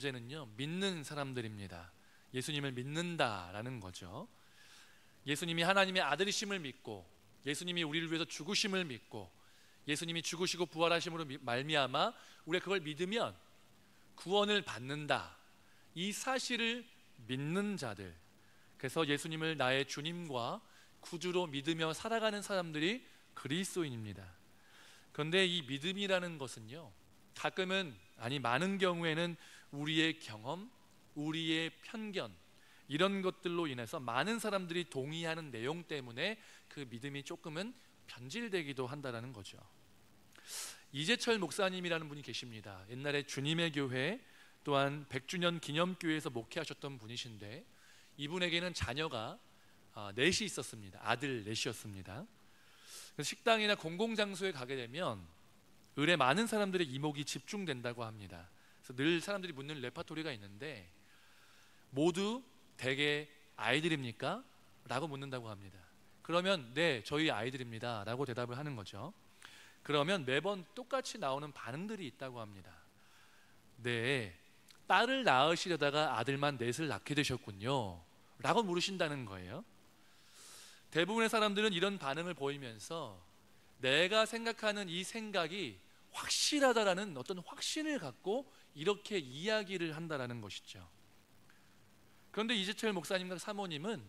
문제는요, 믿는 사람들입니다. 예수님을 믿는다라는 거죠. 예수님이 하나님의 아들이심을 믿고, 예수님이 우리를 위해서 죽으심을 믿고, 예수님이 죽으시고 부활하심으로 말미암아 우리가 그걸 믿으면 구원을 받는다, 이 사실을 믿는 자들, 그래서 예수님을 나의 주님과 구주로 믿으며 살아가는 사람들이 그리스도인입니다. 그런데 이 믿음이라는 것은요, 가끔은, 아니 많은 경우에는 우리의 경험, 우리의 편견, 이런 것들로 인해서 많은 사람들이 동의하는 내용 때문에 그 믿음이 조금은 변질되기도 한다는 거죠. 이재철 목사님이라는 분이 계십니다. 옛날에 주님의 교회, 또한 100주년 기념교회에서 목회하셨던 분이신데, 이분에게는 자녀가 넷이 있었습니다. 아들 넷이었습니다. 그래서 식당이나 공공장소에 가게 되면 을에 많은 사람들의 이목이 집중된다고 합니다. 그래서 늘 사람들이 묻는 레파토리가 있는데, 모두 대개 아이들입니까? 라고 묻는다고 합니다. 그러면 네, 저희 아이들입니다 라고 대답을 하는 거죠. 그러면 매번 똑같이 나오는 반응들이 있다고 합니다. 네, 딸을 낳으시려다가 아들만 넷을 낳게 되셨군요 라고 물으신다는 거예요. 대부분의 사람들은 이런 반응을 보이면서 내가 생각하는 이 생각이 확실하다라는 어떤 확신을 갖고 이렇게 이야기를 한다라는 것이죠. 그런데 이재철 목사님과 사모님은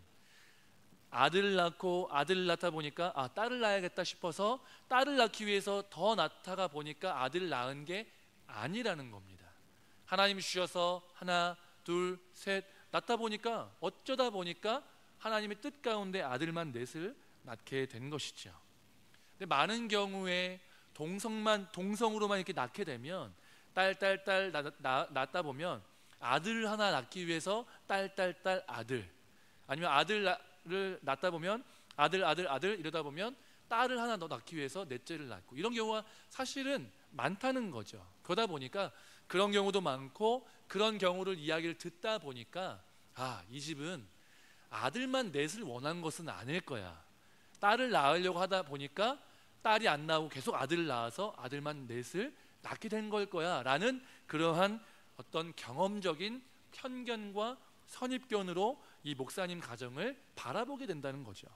아들을 낳다 보니까 딸을 낳아야겠다 싶어서 딸을 낳기 위해서 더 낳다가 보니까 아들을 낳은 게 아니라는 겁니다. 하나님이 주셔서 하나, 둘, 셋 낳다 보니까, 어쩌다 보니까 하나님의 뜻 가운데 아들만 넷을 낳게 된 것이죠. 근데 많은 경우에 동성으로만 이렇게 낳게 되면, 딸 낳다 보면 아들을 하나 낳기 위해서 딸 아들, 아니면 아들을 낳다 보면 아들 이러다 보면 딸을 하나 더 낳기 위해서 넷째를 낳고, 이런 경우가 사실은 많다는 거죠. 그러다 보니까 그런 경우도 많고, 그런 경우를 이야기를 듣다 보니까 이 집은 아들만 넷을 원한 것은 아닐 거야. 딸을 낳으려고 하다 보니까 딸이 안 나오고 계속 아들을 낳아서 아들만 넷을 낳게 된 걸 거야 라는 그러한 어떤 경험적인 편견과 선입견으로 이 목사님 가정을 바라보게 된다는 거죠.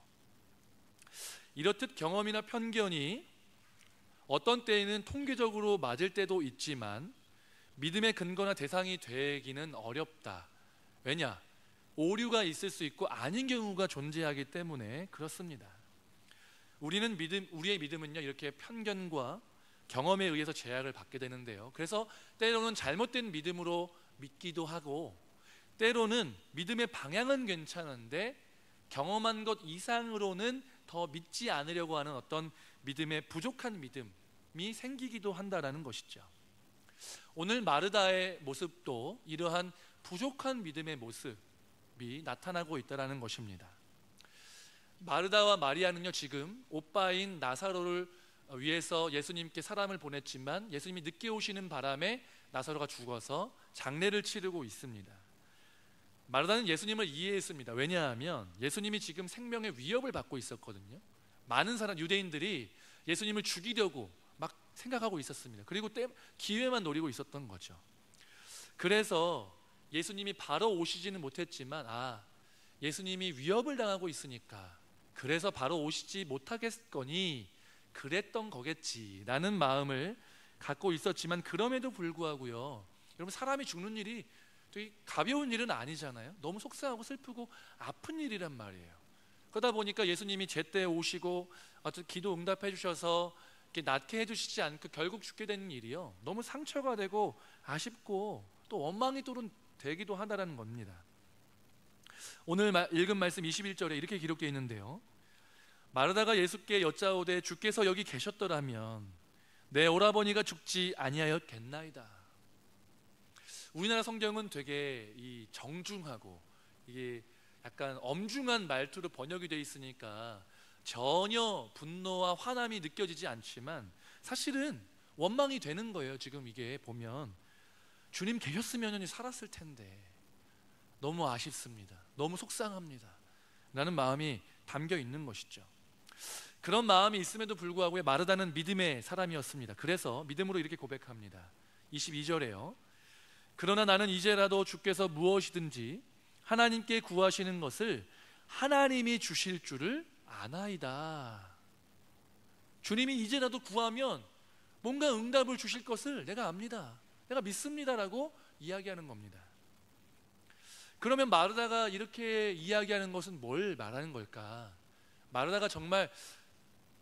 이렇듯 경험이나 편견이 어떤 때에는 통계적으로 맞을 때도 있지만 믿음의 근거나 대상이 되기는 어렵다. 왜냐? 오류가 있을 수 있고 아닌 경우가 존재하기 때문에 그렇습니다. 우리의 믿음은요, 이렇게 편견과 경험에 의해서 제약을 받게 되는데요, 그래서 때로는 잘못된 믿음으로 믿기도 하고, 때로는 믿음의 방향은 괜찮은데 경험한 것 이상으로는 더 믿지 않으려고 하는 어떤 믿음의 부족한 믿음이 생기기도 한다는 것이죠. 오늘 마르다의 모습도 이러한 부족한 믿음의 모습이 나타나고 있다는 것입니다. 마르다와 마리아는요, 지금 오빠인 나사로를 위해서 예수님께 사람을 보냈지만 예수님이 늦게 오시는 바람에 나사로가 죽어서 장례를 치르고 있습니다. 마르다는 예수님을 이해했습니다. 왜냐하면 예수님이 지금 생명의 위협을 받고 있었거든요. 많은 유대인들이 예수님을 죽이려고 막 생각하고 있었습니다. 그리고 기회만 노리고 있었던 거죠. 그래서 예수님이 바로 오시지는 못했지만 예수님이 위협을 당하고 있으니까 그래서 바로 오시지 못하겠거니 그랬던 거겠지라는 마음을 갖고 있었지만, 그럼에도 불구하고요, 여러분, 사람이 죽는 일이 되게 가벼운 일은 아니잖아요. 너무 속상하고 슬프고 아픈 일이란 말이에요. 그러다 보니까 예수님이 제때 오시고 기도 응답해 주셔서 이렇게 낫게 해주시지 않고 결국 죽게 되는 일이요, 너무 상처가 되고 아쉽고 또 원망이 되기도 하다라는 겁니다. 오늘 읽은 말씀 21절에 이렇게 기록되어 있는데요, 마르다가 예수께 여짜오되 주께서 여기 계셨더라면 내 오라버니가 죽지 아니하였겠나이다. 우리나라 성경은 되게 정중하고 이게 약간 엄중한 말투로 번역이 되어 있으니까 전혀 분노와 화남이 느껴지지 않지만 사실은 원망이 되는 거예요. 지금 이게 보면 주님 계셨으면 살았을 텐데 너무 아쉽습니다, 너무 속상합니다 라는 마음이 담겨 있는 것이죠. 그런 마음이 있음에도 불구하고 마르다는 믿음의 사람이었습니다. 그래서 믿음으로 이렇게 고백합니다. 22절에요. 그러나 나는 이제라도 주께서 무엇이든지 하나님께 구하시는 것을 하나님이 주실 줄을 아나이다. 주님이 이제라도 구하면 뭔가 응답을 주실 것을 내가 압니다. 내가 믿습니다라고 이야기하는 겁니다. 그러면 마르다가 이렇게 이야기하는 것은 뭘 말하는 걸까? 마르다가 정말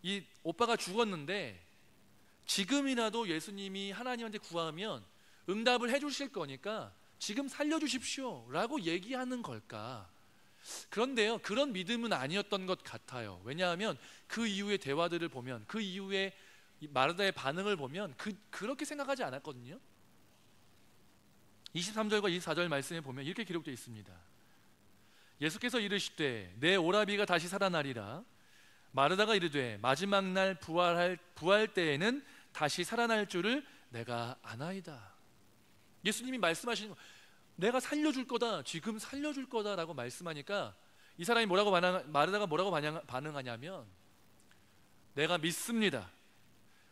이 오빠가 죽었는데 지금이라도 예수님이 하나님한테 구하면 응답을 해주실 거니까 지금 살려주십시오 라고 얘기하는 걸까? 그런데요, 그런 믿음은 아니었던 것 같아요. 왜냐하면 그 이후의 대화들을 보면, 그 이후에 마르다의 반응을 보면 그렇게 생각하지 않았거든요. 23절과 24절 말씀에 보면 이렇게 기록되어 있습니다. 예수께서 이르시되 내 오라비가 다시 살아나리라. 마르다가 이르되 마지막 날 부활 때에는 다시 살아날 줄을 내가 아나이다. 예수님이 말씀하시는 거, 내가 살려줄 거다, 지금 살려줄 거다라고 말씀하니까 이 사람이 마르다가 뭐라고 반응하냐면, 내가 믿습니다.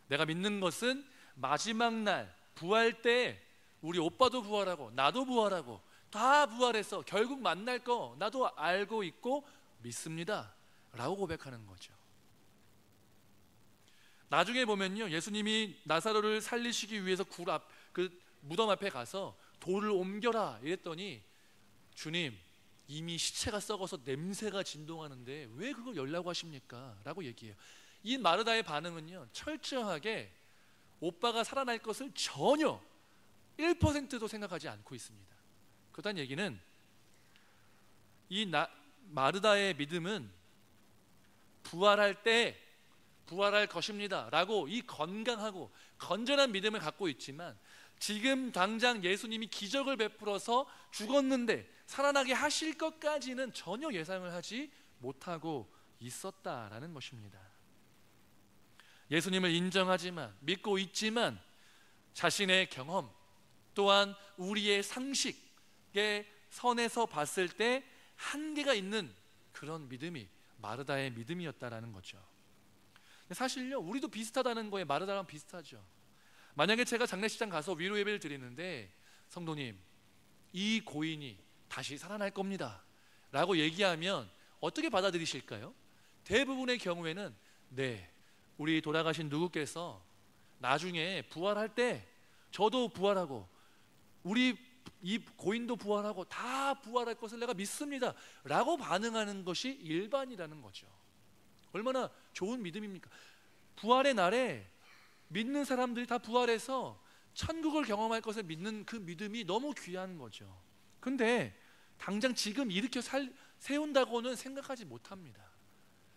내가 믿는 것은 마지막 날 부활 때 우리 오빠도 부활하고 나도 부활하고 다 부활해서 결국 만날 거 나도 알고 있고 믿습니다 라고 고백하는 거죠. 나중에 보면요, 예수님이 나사로를 살리시기 위해서 그 무덤 앞에 가서 돌을 옮겨라 이랬더니, 주님 이미 시체가 썩어서 냄새가 진동하는데 왜 그걸 열라고 하십니까? 라고 얘기해요. 이 마르다의 반응은요, 철저하게 오빠가 살아날 것을 전혀 1%도 생각하지 않고 있습니다. 그렇다는 얘기는 마르다의 믿음은 부활할 때 부활할 것입니다 라고 이 건강하고 건전한 믿음을 갖고 있지만, 지금 당장 예수님이 기적을 베풀어서 죽었는데 살아나게 하실 것까지는 전혀 예상을 하지 못하고 있었다라는 것입니다. 예수님을 인정하지만, 믿고 있지만 자신의 경험 또한 우리의 상식의 선에서 봤을 때 한계가 있는 그런 믿음이 마르다의 믿음이었다라는 거죠. 사실요, 우리도 비슷하다는 거에 마르다랑 비슷하죠. 만약에 제가 장례식장 가서 위로 예배를 드리는데, 성도님 이 고인이 다시 살아날 겁니다 라고 얘기하면 어떻게 받아들이실까요? 대부분의 경우에는 네, 우리 돌아가신 누구께서 나중에 부활할 때 저도 부활하고 우리 이 고인도 부활하고 다 부활할 것을 내가 믿습니다 라고 반응하는 것이 일반이라는 거죠. 얼마나 좋은 믿음입니까? 부활의 날에 믿는 사람들이 다 부활해서 천국을 경험할 것을 믿는 그 믿음이 너무 귀한 거죠. 근데 당장 지금 일으켜 세운다고는 생각하지 못합니다.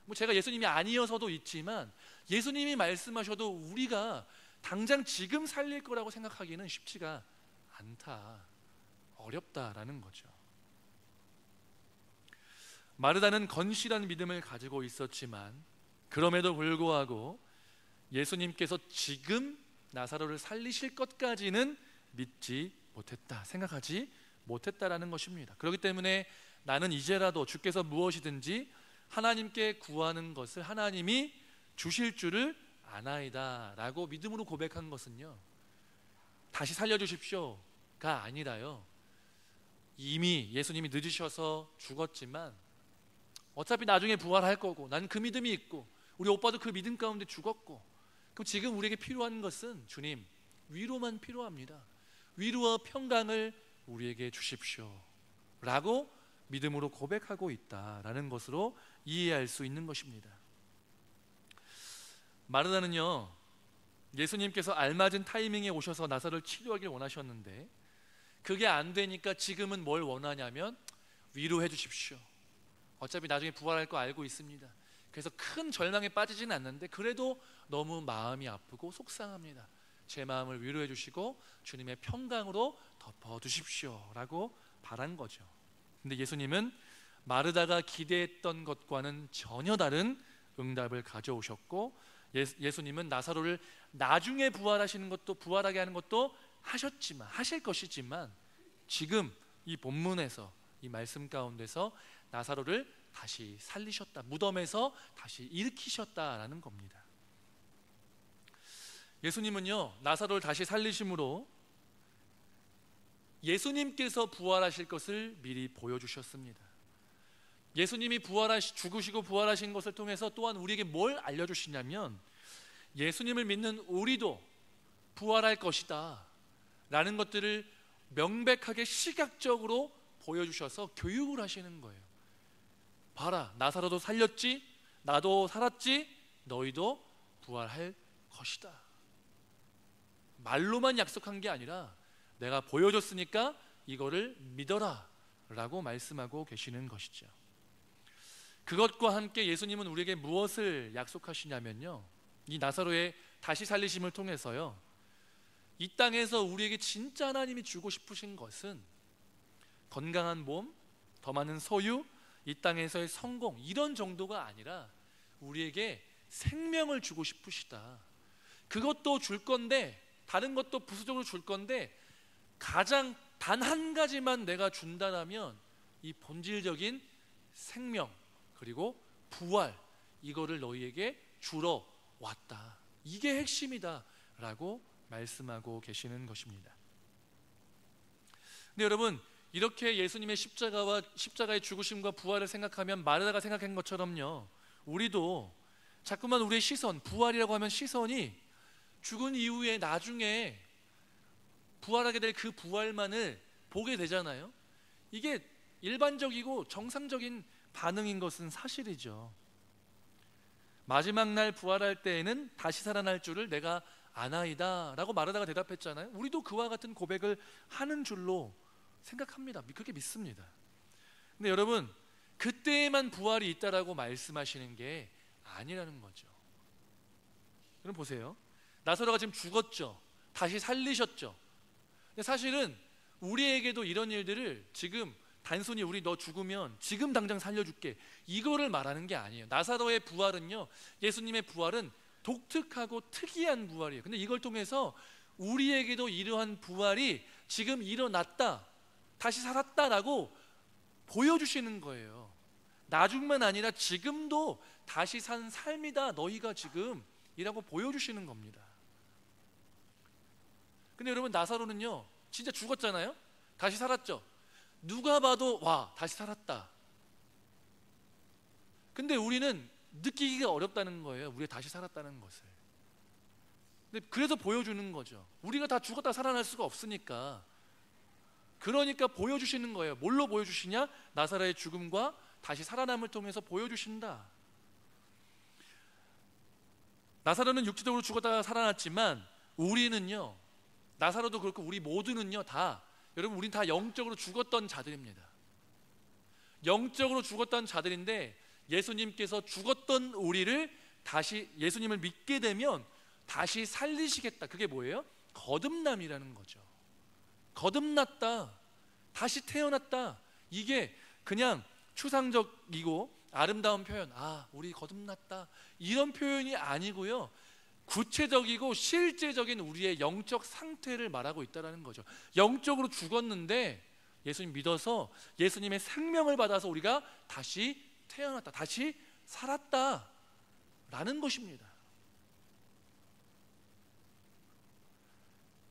뭐 제가 예수님이 아니어서도 있지만, 예수님이 말씀하셔도 우리가 당장 지금 살릴 거라고 생각하기는 쉽지가 않다, 어렵다라는 거죠. 마르다는 건실한 믿음을 가지고 있었지만 그럼에도 불구하고 예수님께서 지금 나사로를 살리실 것까지는 믿지 못했다, 생각하지 못했다라는 것입니다. 그렇기 때문에 나는 이제라도 주께서 무엇이든지 하나님께 구하는 것을 하나님이 주실 줄을 아나이다 라고 믿음으로 고백한 것은요, 다시 살려주십시오가 아니라요, 이미 예수님이 늦으셔서 죽었지만 어차피 나중에 부활할 거고 난 그 믿음이 있고 우리 오빠도 그 믿음 가운데 죽었고, 그럼 지금 우리에게 필요한 것은 주님 위로만 필요합니다. 위로와 평강을 우리에게 주십시오 라고 믿음으로 고백하고 있다라는 것으로 이해할 수 있는 것입니다. 마르다는요, 예수님께서 알맞은 타이밍에 오셔서 나사로를 치료하길 원하셨는데 그게 안 되니까 지금은 뭘 원하냐면 위로해 주십시오. 어차피 나중에 부활할 거 알고 있습니다. 그래서 큰 절망에 빠지진 않는데 그래도 너무 마음이 아프고 속상합니다. 제 마음을 위로해 주시고 주님의 평강으로 덮어 주십시오 라고 바란 거죠. 근데 예수님은 마르다가 기대했던 것과는 전혀 다른 응답을 가져오셨고, 예수님은 나사로를 나중에 부활하게 하는 것도 하실 것이지만 지금 이 본문에서 이 말씀 가운데서 나사로를 다시 살리셨다, 무덤에서 다시 일으키셨다라는 겁니다. 예수님은요, 나사로를 다시 살리심으로 예수님께서 부활하실 것을 미리 보여주셨습니다. 예수님이 죽으시고 부활하신 것을 통해서 또한 우리에게 뭘 알려주시냐면 예수님을 믿는 우리도 부활할 것이다 라는 것들을 명백하게 시각적으로 보여주셔서 교육을 하시는 거예요. 봐라, 나사로도 살렸지, 나도 살았지, 너희도 부활할 것이다. 말로만 약속한 게 아니라 내가 보여줬으니까 이거를 믿어라 라고 말씀하고 계시는 것이죠. 그것과 함께 예수님은 우리에게 무엇을 약속하시냐면요, 이 나사로의 다시 살리심을 통해서요, 이 땅에서 우리에게 진짜 하나님이 주고 싶으신 것은 건강한 몸, 더 많은 소유, 이 땅에서의 성공, 이런 정도가 아니라 우리에게 생명을 주고 싶으시다. 그것도 줄 건데, 다른 것도 부수적으로 줄 건데, 가장 단 한 가지만 내가 준다면 이 본질적인 생명 그리고 부활, 이거를 너희에게 주러 왔다. 이게 핵심이다 라고 말씀하고 계시는 것입니다. 근데 여러분, 이렇게 예수님의 십자가의 죽으심과 부활을 생각하면 마르다가 생각한 것처럼요, 우리도 자꾸만 우리의 시선, 부활이라고 하면 시선이 죽은 이후에 나중에 부활하게 될 그 부활만을 보게 되잖아요. 이게 일반적이고 정상적인 반응인 것은 사실이죠. 마지막 날 부활할 때에는 다시 살아날 줄을 내가 아나이다 라고 마르다가 대답했잖아요. 우리도 그와 같은 고백을 하는 줄로 생각합니다. 그렇게 믿습니다. 근데 여러분, 그때에만 부활이 있다라고 말씀하시는 게 아니라는 거죠. 여러분 보세요. 나사로가 지금 죽었죠. 다시 살리셨죠. 근데 사실은 우리에게도 이런 일들을 지금 단순히 우리 너 죽으면 지금 당장 살려줄게, 이거를 말하는 게 아니에요. 나사로의 부활은요, 예수님의 부활은 독특하고 특이한 부활이에요. 근데 이걸 통해서 우리에게도 이러한 부활이 지금 일어났다, 다시 살았다라고 보여주시는 거예요. 나중만 아니라 지금도 다시 산 삶이다, 너희가 지금 이라고 보여주시는 겁니다. 근데 여러분, 나사로는요 진짜 죽었잖아요. 다시 살았죠. 누가 봐도 와, 다시 살았다. 근데 우리는 느끼기가 어렵다는 거예요, 우리가 다시 살았다는 것을. 근데 그래서 보여주는 거죠. 우리가 다 죽었다 살아날 수가 없으니까. 그러니까 보여주시는 거예요. 뭘로 보여주시냐? 나사로의 죽음과 다시 살아남을 통해서 보여주신다. 나사로는 육체적으로 죽었다가 살아났지만 우리는요, 나사로도 그렇고 우리 모두는요, 다, 여러분, 우린 다 영적으로 죽었던 자들입니다. 영적으로 죽었던 자들인데 예수님께서 죽었던 우리를 다시, 예수님을 믿게 되면 다시 살리시겠다. 그게 뭐예요? 거듭남이라는 거죠. 거듭났다, 다시 태어났다. 이게 그냥 추상적이고 아름다운 표현, 아, 우리 거듭났다, 이런 표현이 아니고요, 구체적이고 실제적인 우리의 영적 상태를 말하고 있다는 거죠. 영적으로 죽었는데 예수님 믿어서 예수님의 생명을 받아서 우리가 다시 태어났다, 다시 살았다 라는 것입니다.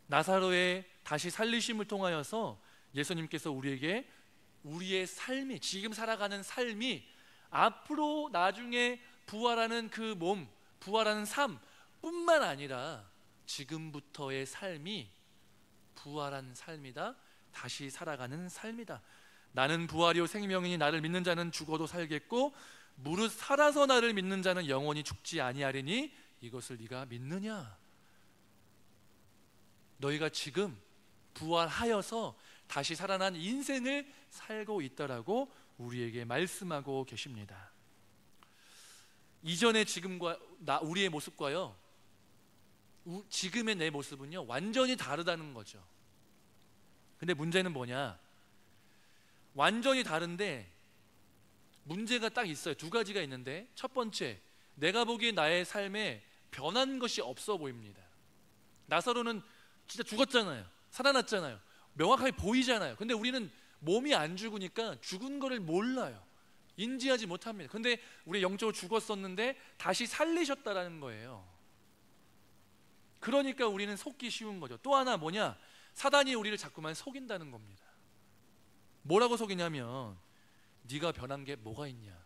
나사로의 다시 살리심을 통하여서 예수님께서 우리에게 우리의 삶이, 지금 살아가는 삶이 앞으로 나중에 부활하는 그 몸, 부활하는 삶 뿐만 아니라 지금부터의 삶이 부활한 삶이다, 다시 살아가는 삶이다. 나는 부활이요 생명이니 나를 믿는 자는 죽어도 살겠고 무릇 살아서 나를 믿는 자는 영원히 죽지 아니하리니 이것을 네가 믿느냐? 너희가 지금 부활하여서 다시 살아난 인생을 살고 있다라고 우리에게 말씀하고 계십니다. 이전의 지금과 우리의 모습과요, 지금의 내 모습은요 완전히 다르다는 거죠. 근데 문제는 뭐냐? 완전히 다른데 문제가 딱 있어요. 두 가지가 있는데, 첫 번째, 내가 보기에 나의 삶에 변한 것이 없어 보입니다. 나사로는 진짜 죽었잖아요. 살아났잖아요. 명확하게 보이잖아요. 근데 우리는 몸이 안 죽으니까 죽은 거를 몰라요. 인지하지 못합니다. 근데 우리 영적으로 죽었었는데 다시 살리셨다라는 거예요. 그러니까 우리는 속기 쉬운 거죠. 또 하나 뭐냐? 사단이 우리를 자꾸만 속인다는 겁니다. 뭐라고 속이냐면 네가 변한 게 뭐가 있냐,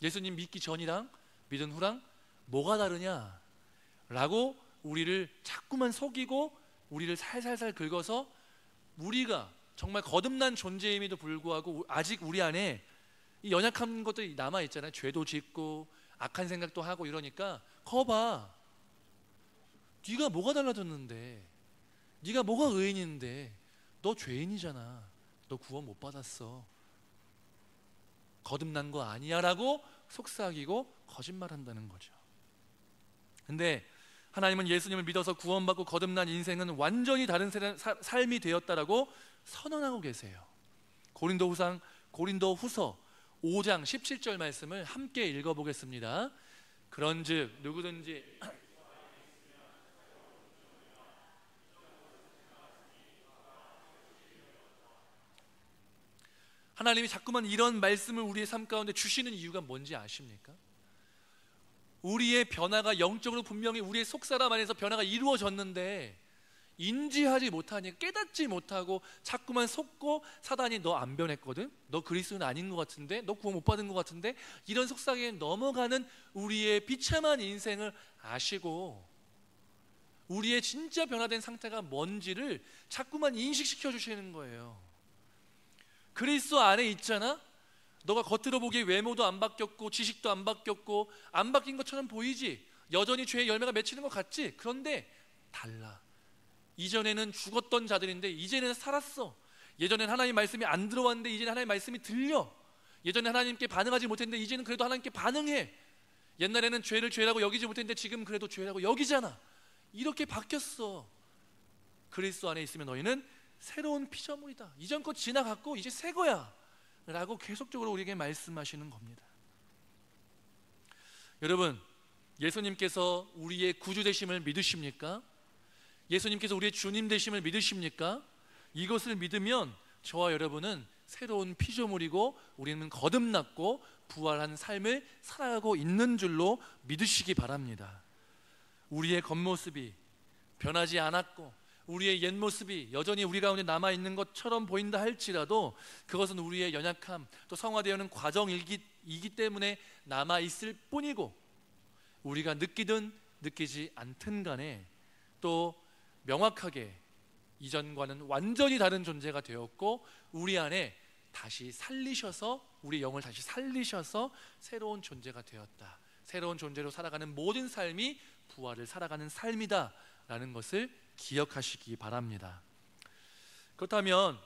예수님 믿기 전이랑 믿은 후랑 뭐가 다르냐 라고 우리를 자꾸만 속이고 우리를 살살살 긁어서 우리가 정말 거듭난 존재임에도 불구하고 아직 우리 안에 이 연약한 것들이 남아있잖아요. 죄도 짓고 악한 생각도 하고 이러니까 거봐, 네가 뭐가 달라졌는데, 네가 뭐가 의인인데 너 죄인이잖아, 너 구원 못 받았어, 거듭난 거 아니야 라고 속삭이고 거짓말한다는 거죠. 근데 하나님은 예수님을 믿어서 구원받고 거듭난 인생은 완전히 다른 삶이 되었다라고 선언하고 계세요. 고린도후서 5장 17절 말씀을 함께 읽어보겠습니다. 그런즉 누구든지 하나님이 자꾸만 이런 말씀을 우리의 삶 가운데 주시는 이유가 뭔지 아십니까? 우리의 변화가 영적으로 분명히 우리의 속사람 안에서 변화가 이루어졌는데 인지하지 못하니, 깨닫지 못하고 자꾸만 속고 사단이 너 안 변했거든? 너 그리스도는 아닌 것 같은데? 너 구원 못 받은 것 같은데? 이런 속삭임에 넘어가는 우리의 비참한 인생을 아시고 우리의 진짜 변화된 상태가 뭔지를 자꾸만 인식시켜 주시는 거예요. 그리스도 안에 있잖아? 너가 겉으로 보기에 외모도 안 바뀌었고 지식도 안 바뀌었고 안 바뀐 것처럼 보이지? 여전히 죄의 열매가 맺히는 것 같지? 그런데 달라. 이전에는 죽었던 자들인데 이제는 살았어. 예전에는 하나님 말씀이 안 들어왔는데 이제는 하나님 말씀이 들려. 예전에 하나님께 반응하지 못했는데 이제는 그래도 하나님께 반응해. 옛날에는 죄를 죄라고 여기지 못했는데 지금 그래도 죄라고 여기잖아. 이렇게 바뀌었어. 그리스도 안에 있으면 너희는 새로운 피조물이다. 이전 것 지나갔고 이제 새 거야 라고 계속적으로 우리에게 말씀하시는 겁니다. 여러분, 예수님께서 우리의 구주 되심을 믿으십니까? 예수님께서 우리의 주님 되심을 믿으십니까? 이것을 믿으면 저와 여러분은 새로운 피조물이고 우리는 거듭났고 부활한 삶을 살아가고 있는 줄로 믿으시기 바랍니다. 우리의 겉모습이 변하지 않았고 우리의 옛 모습이 여전히 우리 가운데 남아있는 것처럼 보인다 할지라도 그것은 우리의 연약함, 또 성화되어는 과정이기 때문에 남아있을 뿐이고, 우리가 느끼든 느끼지 않든 간에 또 명확하게 이전과는 완전히 다른 존재가 되었고 우리 안에 다시 살리셔서, 우리 영을 다시 살리셔서 새로운 존재가 되었다. 새로운 존재로 살아가는 모든 삶이 부활을 살아가는 삶이다 라는 것을 기억하시기 바랍니다. 그렇다면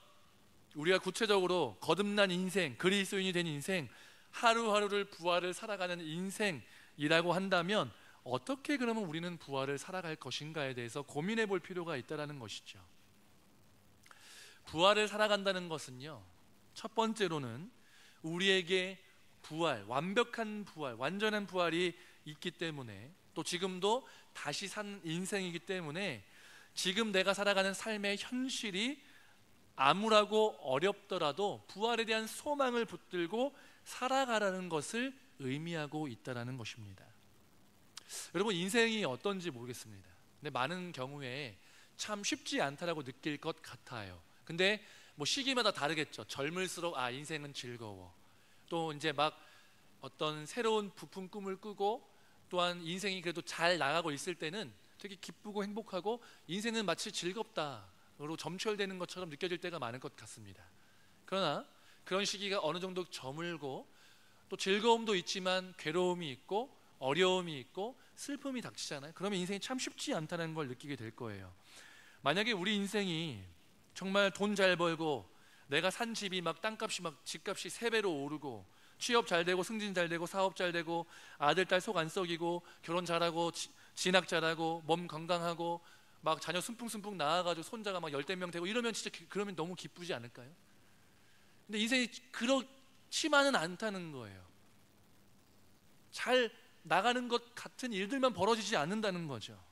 우리가 구체적으로 거듭난 인생, 그리스도인이 된 인생, 하루하루를 부활을 살아가는 인생이라고 한다면 어떻게 그러면 우리는 부활을 살아갈 것인가에 대해서 고민해 볼 필요가 있다는 것이죠. 부활을 살아간다는 것은요, 첫 번째로는 우리에게 부활, 완벽한 부활, 완전한 부활이 있기 때문에, 또 지금도 다시 산 인생이기 때문에 지금 내가 살아가는 삶의 현실이 암울하고 어렵더라도 부활에 대한 소망을 붙들고 살아가라는 것을 의미하고 있다는 것입니다. 여러분, 인생이 어떤지 모르겠습니다. 근데 많은 경우에 참 쉽지 않다라고 느낄 것 같아요. 근데 뭐 시기마다 다르겠죠. 젊을수록 인생은 즐거워. 또 이제 막 어떤 새로운 부푼 꿈을 꾸고 또한 인생이 그래도 잘 나가고 있을 때는 되게 기쁘고 행복하고 인생은 마치 즐겁다로 점철되는 것처럼 느껴질 때가 많을 것 같습니다. 그러나 그런 시기가 어느 정도 저물고 또 즐거움도 있지만 괴로움이 있고 어려움이 있고 슬픔이 닥치잖아요. 그러면 인생이 참 쉽지 않다는 걸 느끼게 될 거예요. 만약에 우리 인생이 정말 돈 잘 벌고 내가 산 집이 막 땅값이 막 집값이 3배로 오르고 취업 잘 되고 승진 잘 되고 사업 잘 되고 아들 딸 속 안 썩이고 결혼 잘하고 진학 잘하고 몸 건강하고 막 자녀 순풍순풍 낳아가지고 손자가 막 10명 되고 이러면 진짜 그러면 너무 기쁘지 않을까요? 근데 인생이 그렇지만은 않다는 거예요. 잘 나가는 것 같은 일들만 벌어지지 않는다는 거죠.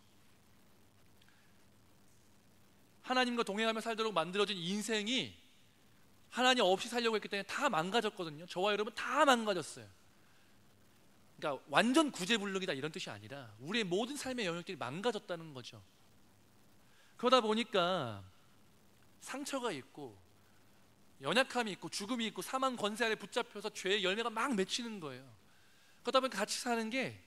하나님과 동행하며 살도록 만들어진 인생이 하나님 없이 살려고 했기 때문에 다 망가졌거든요. 저와 여러분 다 망가졌어요. 그러니까 완전 구제불능이다 이런 뜻이 아니라 우리의 모든 삶의 영역들이 망가졌다는 거죠. 그러다 보니까 상처가 있고 연약함이 있고 죽음이 있고 사망 권세 아래 붙잡혀서 죄의 열매가 막 맺히는 거예요. 그러다 보니까 같이 사는 게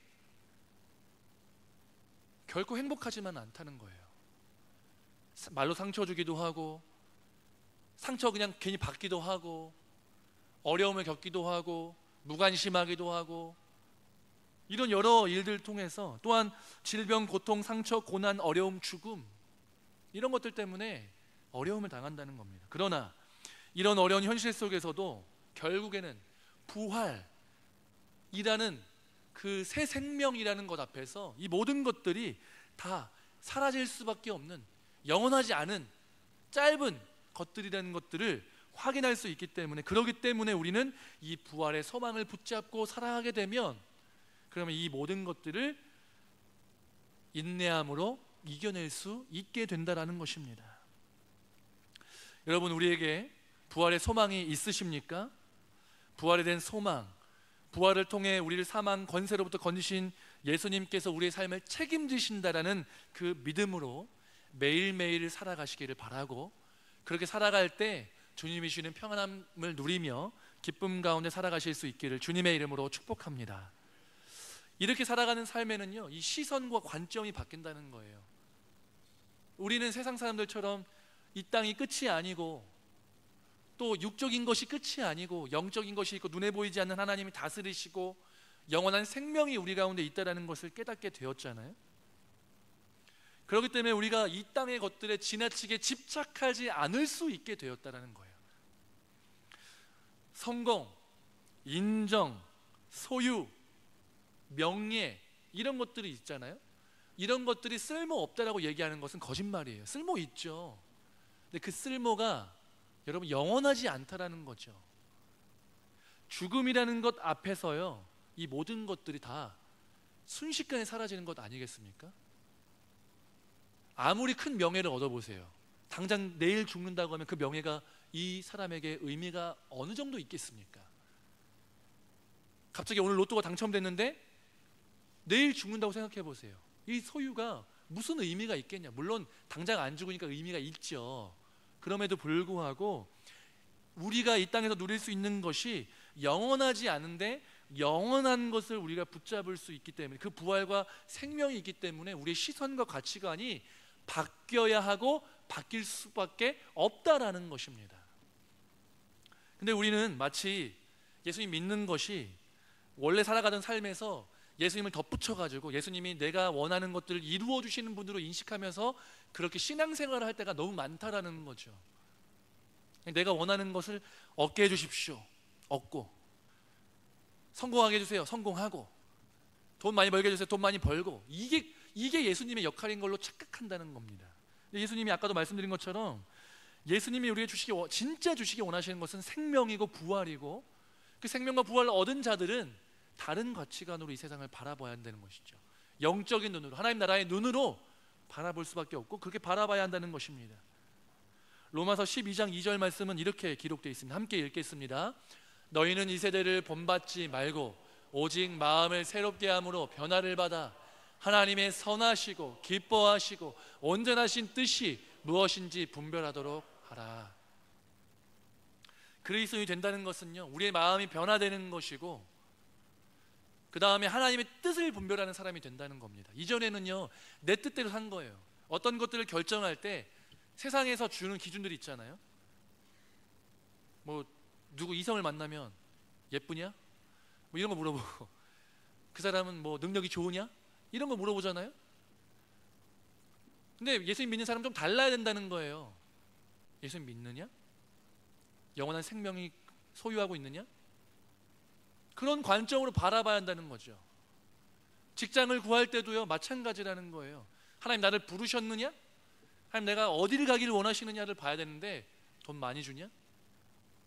결코 행복하지만 않다는 거예요. 말로 상처 주기도 하고, 상처 그냥 괜히 받기도 하고, 어려움을 겪기도 하고, 무관심하기도 하고, 이런 여러 일들을 통해서 또한 질병, 고통, 상처, 고난, 어려움, 죽음, 이런 것들 때문에 어려움을 당한다는 겁니다. 그러나 이런 어려운 현실 속에서도 결국에는 부활이라는 그 새 생명이라는 것 앞에서 이 모든 것들이 다 사라질 수밖에 없는 영원하지 않은 짧은 것들이라는 것들을 확인할 수 있기 때문에, 그렇기 때문에 우리는 이 부활의 소망을 붙잡고 살아가게 되면, 그러면 이 모든 것들을 인내함으로 이겨낼 수 있게 된다라는 것입니다. 여러분, 우리에게 부활의 소망이 있으십니까? 부활에 대한 소망, 부활을 통해 우리를 사망 권세로부터 건지신 예수님께서 우리의 삶을 책임지신다라는 그 믿음으로 매일매일 살아가시기를 바라고, 그렇게 살아갈 때 주님이 주시는 평안함을 누리며 기쁨 가운데 살아가실 수 있기를 주님의 이름으로 축복합니다. 이렇게 살아가는 삶에는요, 이 시선과 관점이 바뀐다는 거예요. 우리는 세상 사람들처럼 이 땅이 끝이 아니고 또 육적인 것이 끝이 아니고 영적인 것이 있고 눈에 보이지 않는 하나님이 다스리시고 영원한 생명이 우리 가운데 있다는 것을 깨닫게 되었잖아요. 그렇기 때문에 우리가 이 땅의 것들에 지나치게 집착하지 않을 수 있게 되었다는 거예요. 성공, 인정, 소유, 명예, 이런 것들이 있잖아요. 이런 것들이 쓸모없다라고 얘기하는 것은 거짓말이에요. 쓸모 있죠. 근데 그 쓸모가 여러분 영원하지 않다라는 거죠. 죽음이라는 것 앞에서요, 이 모든 것들이 다 순식간에 사라지는 것 아니겠습니까? 아무리 큰 명예를 얻어보세요. 당장 내일 죽는다고 하면 그 명예가 이 사람에게 의미가 어느 정도 있겠습니까? 갑자기 오늘 로또가 당첨됐는데 내일 죽는다고 생각해 보세요. 이 소유가 무슨 의미가 있겠냐? 물론 당장 안 죽으니까 의미가 있죠. 그럼에도 불구하고 우리가 이 땅에서 누릴 수 있는 것이 영원하지 않은데 영원한 것을 우리가 붙잡을 수 있기 때문에, 그 부활과 생명이 있기 때문에 우리의 시선과 가치관이 바뀌어야 하고 바뀔 수밖에 없다라는 것입니다. 근데 우리는 마치 예수님 믿는 것이 원래 살아가던 삶에서 예수님을 덧붙여가지고 예수님이 내가 원하는 것들을 이루어 주시는 분으로 인식하면서 그렇게 신앙생활을 할 때가 너무 많다라는 거죠. 내가 원하는 것을 얻게 해주십시오, 얻고, 성공하게 해주세요, 성공하고, 돈 많이 벌게 해주세요, 돈 많이 벌고, 이게 예수님의 역할인 걸로 착각한다는 겁니다. 예수님이 아까도 말씀드린 것처럼 예수님이 우리에게 진짜 주시기 원하시는 것은 생명이고 부활이고, 그 생명과 부활을 얻은 자들은 다른 가치관으로 이 세상을 바라봐야 한다는 것이죠. 영적인 눈으로, 하나님 나라의 눈으로 바라볼 수밖에 없고 그렇게 바라봐야 한다는 것입니다. 로마서 12장 2절 말씀은 이렇게 기록되어 있습니다. 함께 읽겠습니다. 너희는 이 세대를 본받지 말고 오직 마음을 새롭게 함으로 변화를 받아 하나님의 선하시고 기뻐하시고 온전하신 뜻이 무엇인지 분별하도록 하라. 그리스도인이 된다는 것은요, 우리의 마음이 변화되는 것이고 그 다음에 하나님의 뜻을 분별하는 사람이 된다는 겁니다. 이전에는요, 내 뜻대로 산 거예요. 어떤 것들을 결정할 때 세상에서 주는 기준들이 있잖아요. 뭐 누구 이성을 만나면 예쁘냐? 뭐 이런 거 물어보고, 그 사람은 뭐 능력이 좋으냐? 이런 거 물어보잖아요. 근데 예수님 믿는 사람은 좀 달라야 된다는 거예요. 예수님 믿느냐? 영원한 생명이 소유하고 있느냐? 그런 관점으로 바라봐야 한다는 거죠. 직장을 구할 때도요, 마찬가지라는 거예요. 하나님 나를 부르셨느냐? 하나님 내가 어디를 가기를 원하시느냐를 봐야 되는데 돈 많이 주냐?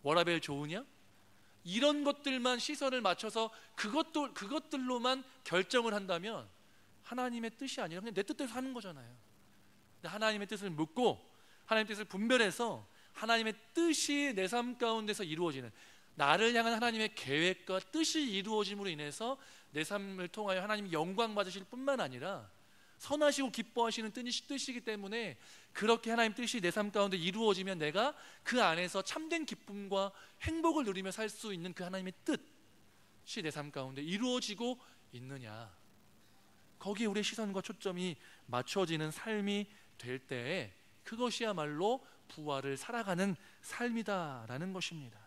워라밸 좋으냐? 이런 것들만 시선을 맞춰서 그것들로만 결정을 한다면 하나님의 뜻이 아니라 그냥 내 뜻대로 사는 거잖아요. 근데 하나님의 뜻을 묻고 하나님의 뜻을 분별해서 하나님의 뜻이 내 삶 가운데서 이루어지는, 나를 향한 하나님의 계획과 뜻이 이루어짐으로 인해서 내 삶을 통하여 하나님이 영광 받으실 뿐만 아니라 선하시고 기뻐하시는 뜻이기 때문에 그렇게 하나님 뜻이 내 삶 가운데 이루어지면 내가 그 안에서 참된 기쁨과 행복을 누리며 살 수 있는 그 하나님의 뜻이 내 삶 가운데 이루어지고 있느냐, 거기에 우리의 시선과 초점이 맞춰지는 삶이 될 때에 그것이야말로 부활을 살아가는 삶이다라는 것입니다.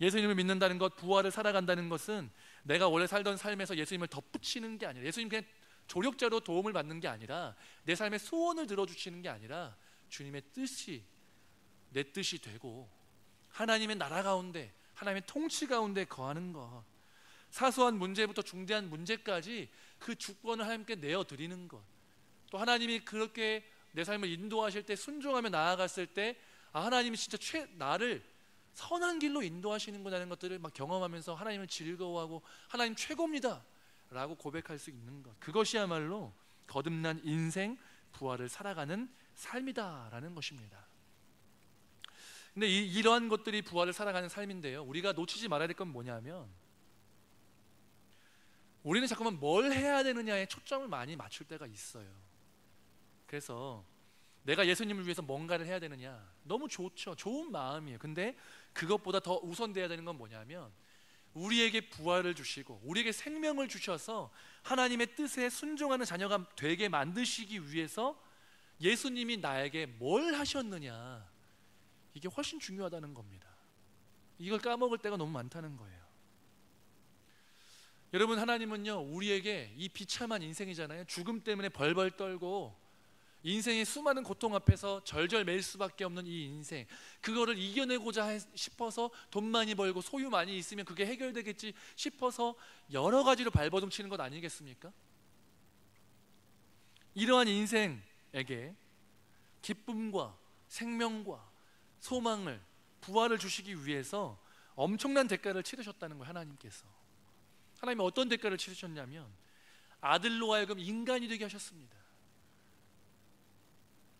예수님을 믿는다는 것, 부활을 살아간다는 것은 내가 원래 살던 삶에서 예수님을 덧붙이는 게 아니라, 예수님 그냥 조력자로 도움을 받는 게 아니라, 내 삶의 소원을 들어주시는 게 아니라 주님의 뜻이 내 뜻이 되고 하나님의 나라 가운데, 하나님의 통치 가운데 거하는 것, 사소한 문제부터 중대한 문제까지 그 주권을 하나님께 내어드리는 것, 또 하나님이 그렇게 내 삶을 인도하실 때 순종하며 나아갔을 때 하나님이 진짜 나를 선한 길로 인도하시는구나라는 것들을 막 경험하면서 하나님을 즐거워하고 하나님 최고입니다 라고 고백할 수 있는 것, 그것이야말로 거듭난 인생, 부활을 살아가는 삶이다라는 것입니다. 근데 이러한 것들이 부활을 살아가는 삶인데요, 우리가 놓치지 말아야 될 건 뭐냐면, 우리는 자꾸만 뭘 해야 되느냐에 초점을 많이 맞출 때가 있어요. 그래서 내가 예수님을 위해서 뭔가를 해야 되느냐, 너무 좋죠, 좋은 마음이에요. 근데 그것보다 더 우선돼야 되는 건 뭐냐면, 우리에게 부활을 주시고 우리에게 생명을 주셔서 하나님의 뜻에 순종하는 자녀가 되게 만드시기 위해서 예수님이 나에게 뭘 하셨느냐, 이게 훨씬 중요하다는 겁니다. 이걸 까먹을 때가 너무 많다는 거예요. 여러분, 하나님은요, 우리에게 이 비참한 인생이잖아요, 죽음 때문에 벌벌 떨고 인생의 수많은 고통 앞에서 절절 맬 수밖에 없는 이 인생, 그거를 이겨내고자 싶어서 돈 많이 벌고 소유 많이 있으면 그게 해결되겠지 싶어서 여러 가지로 발버둥 치는 것 아니겠습니까? 이러한 인생에게 기쁨과 생명과 소망을, 부활을 주시기 위해서 엄청난 대가를 치르셨다는 거예요. 하나님께서, 하나님이 어떤 대가를 치르셨냐면 아들로 하여금 인간이 되게 하셨습니다.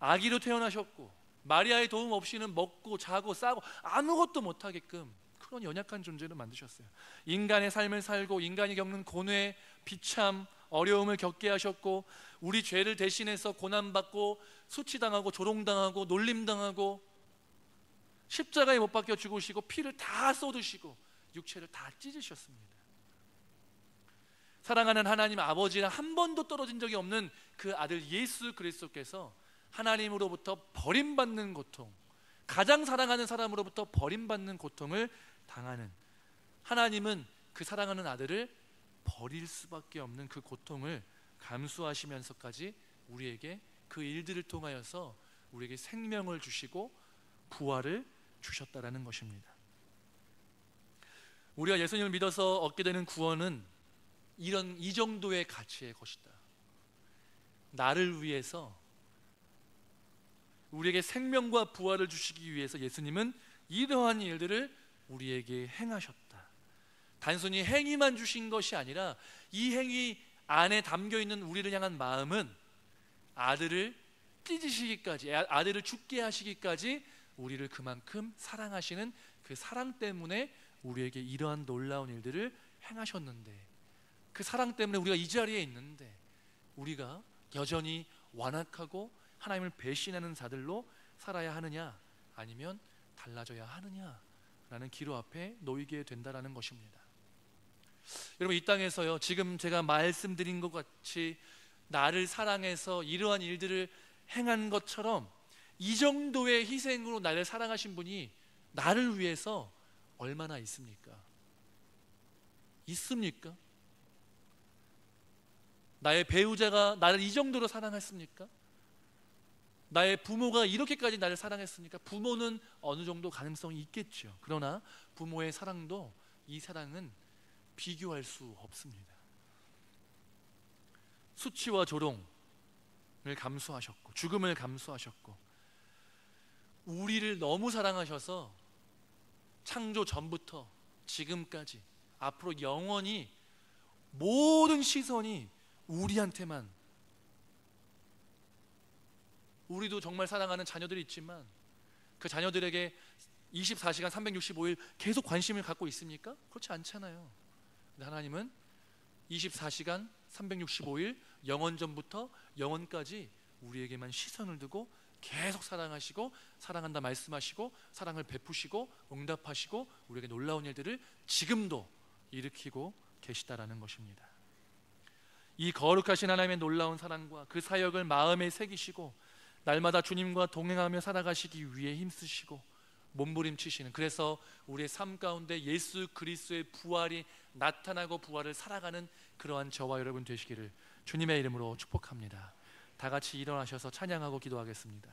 아기로 태어나셨고 마리아의 도움 없이는 먹고 자고 싸고 아무것도 못하게끔 그런 연약한 존재를 만드셨어요. 인간의 삶을 살고 인간이 겪는 고뇌, 비참, 어려움을 겪게 하셨고, 우리 죄를 대신해서 고난받고 수치당하고 조롱당하고 놀림당하고 십자가에 못 박혀 죽으시고 피를 다 쏟으시고 육체를 다 찢으셨습니다. 사랑하는 하나님 아버지랑 한 번도 떨어진 적이 없는 그 아들 예수 그리스도께서 하나님으로부터 버림받는 고통, 가장 사랑하는 사람으로부터 버림받는 고통을 당하는, 하나님은 그 사랑하는 아들을 버릴 수밖에 없는 그 고통을 감수하시면서까지 우리에게 그 일들을 통하여서 우리에게 생명을 주시고 부활을 주셨다라는 것입니다. 우리가 예수님을 믿어서 얻게 되는 구원은 이 정도의 가치의 것이다. 나를 위해서, 우리에게 생명과 부활을 주시기 위해서 예수님은 이러한 일들을 우리에게 행하셨다. 단순히 행위만 주신 것이 아니라 이 행위 안에 담겨있는 우리를 향한 마음은 아들을 찢으시기까지, 아들을 죽게 하시기까지 우리를 그만큼 사랑하시는 그 사랑 때문에 우리에게 이러한 놀라운 일들을 행하셨는데, 그 사랑 때문에 우리가 이 자리에 있는데 우리가 여전히 완악하고 하나님을 배신하는 자들로 살아야 하느냐, 아니면 달라져야 하느냐라는 기로 앞에 놓이게 된다라는 것입니다. 여러분, 이 땅에서요, 지금 제가 말씀드린 것 같이 나를 사랑해서 이러한 일들을 행한 것처럼 이 정도의 희생으로 나를 사랑하신 분이 나를 위해서 얼마나 있습니까? 있습니까? 나의 배우자가 나를 이 정도로 사랑했습니까? 나의 부모가 이렇게까지 나를 사랑했습니까? 부모는 어느 정도 가능성이 있겠죠. 그러나 부모의 사랑도 이 사랑은 비교할 수 없습니다. 수치와 조롱을 감수하셨고 죽음을 감수하셨고 우리를 너무 사랑하셔서 창조 전부터 지금까지 앞으로 영원히 모든 시선이 우리한테만, 우리도 정말 사랑하는 자녀들이 있지만 그 자녀들에게 24시간 365일 계속 관심을 갖고 있습니까? 그렇지 않잖아요. 근데 하나님은 24시간 365일 영원전부터 영원까지 우리에게만 시선을 두고 계속 사랑하시고 사랑한다 말씀하시고 사랑을 베푸시고 응답하시고 우리에게 놀라운 일들을 지금도 일으키고 계시다라는 것입니다. 이 거룩하신 하나님의 놀라운 사랑과 그 사역을 마음에 새기시고 날마다 주님과 동행하며 살아가시기 위해 힘쓰시고 몸부림치시는, 그래서 우리의 삶 가운데 예수 그리스도의 부활이 나타나고 부활을 살아가는 그러한 저와 여러분 되시기를 주님의 이름으로 축복합니다. 다 같이 일어나셔서 찬양하고 기도하겠습니다.